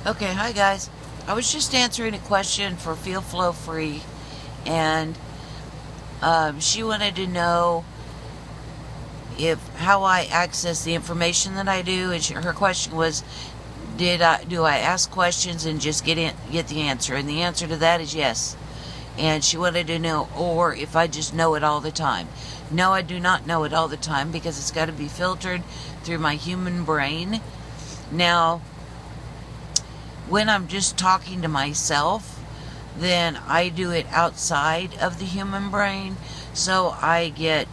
Okay, hi guys. I was just answering a question for Feel Flow Free, and she wanted to know if how I access the information that I do. And her question was, do I ask questions and just get the answer? And the answer to that is yes. And she wanted to know, or if I just know it all the time. No, I do not know it all the time because it's got to be filtered through my human brain. Now, when I'm just talking to myself, then I do it outside of the human brain, so I get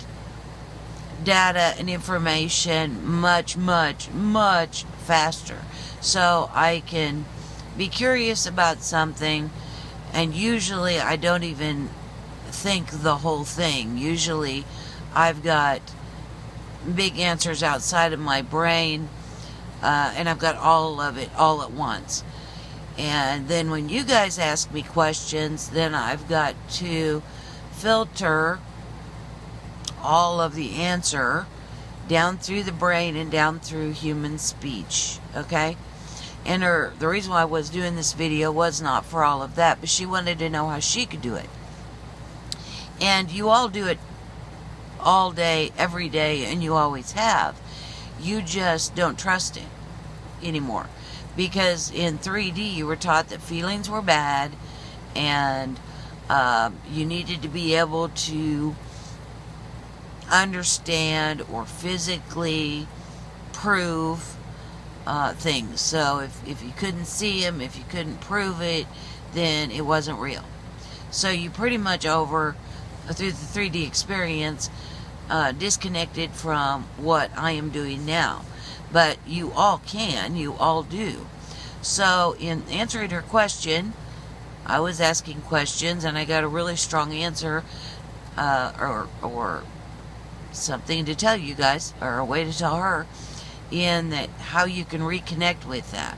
data and information much faster. So I can be curious about something, and usually I don't even think the whole thing. Usually I've got big answers outside of my brain, and I've got all of it all at once. And then when you guys ask me questions, then I've got to filter all of the answer down through the brain and down through human speech, okay? And the reason why I was doing this video was not for all of that, but she wanted to know how she could do it. And you all do it all day, every day, and you always have. You just don't trust it anymore. Because in 3D you were taught that feelings were bad, and you needed to be able to understand or physically prove things. So if you couldn't see them, if you couldn't prove it, then it wasn't real. So you pretty much through the 3D experience, disconnected from what I am doing now. But you all do. So in answering her question, I was asking questions and I got a really strong answer, or something to tell you guys, or a way to tell her, in that how you can reconnect with that.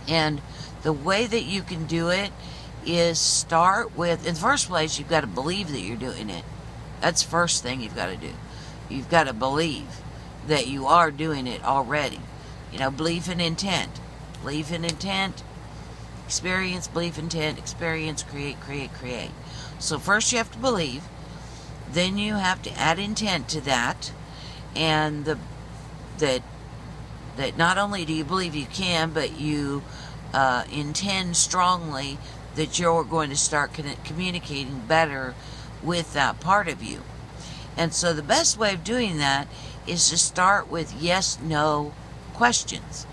And the way that you can do it is start with, in the first place, you've got to believe that you're doing it. That's the first thing you've got to do. You've got to believe that you are doing it already. You know, belief and intent. Belief and intent, experience, belief, intent, experience, create. So first you have to believe, then you have to add intent to that, and that not only do you believe you can, but you intend strongly that you're going to start communicating better with that part of you. And so the best way of doing that is to start with yes/no questions.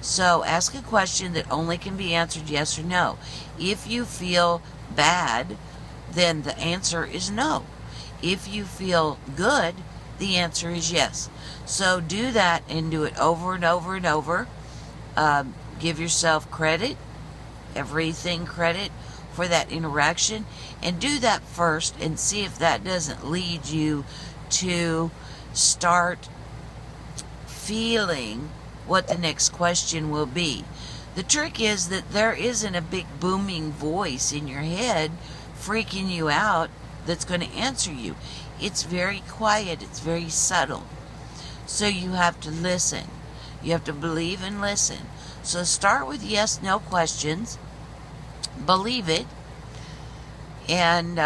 So ask a question that only can be answered yes or no. If you feel bad, then the answer is no. If you feel good, the answer is yes. So do that and do it over and over and over. Give yourself credit, everything credit for that interaction, and do that first and see if that doesn't lead you to start feeling what the next question will be. The trick is that there isn't a big booming voice in your head freaking you out that's going to answer you. It's very quiet, it's very subtle. So you have to listen. You have to believe and listen. So start with yes/no questions, believe it, and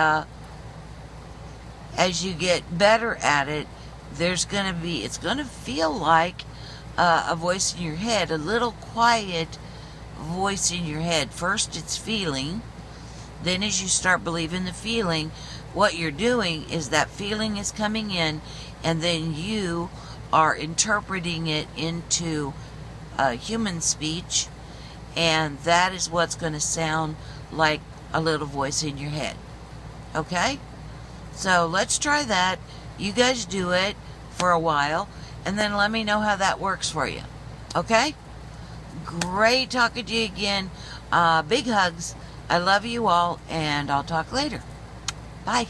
as you get better at it, it's going to feel like a voice in your head, a little quiet voice in your head. First it's feeling, then as you start believing the feeling, what you're doing is that feeling is coming in, and then you are interpreting it into human speech, and that is what's going to sound like a little voice in your head. Okay? So let's try that. You guys do it for a while, and then let me know how that works for you. Okay? Great talking to you again. Big hugs. I love you all, and I'll talk later. Bye.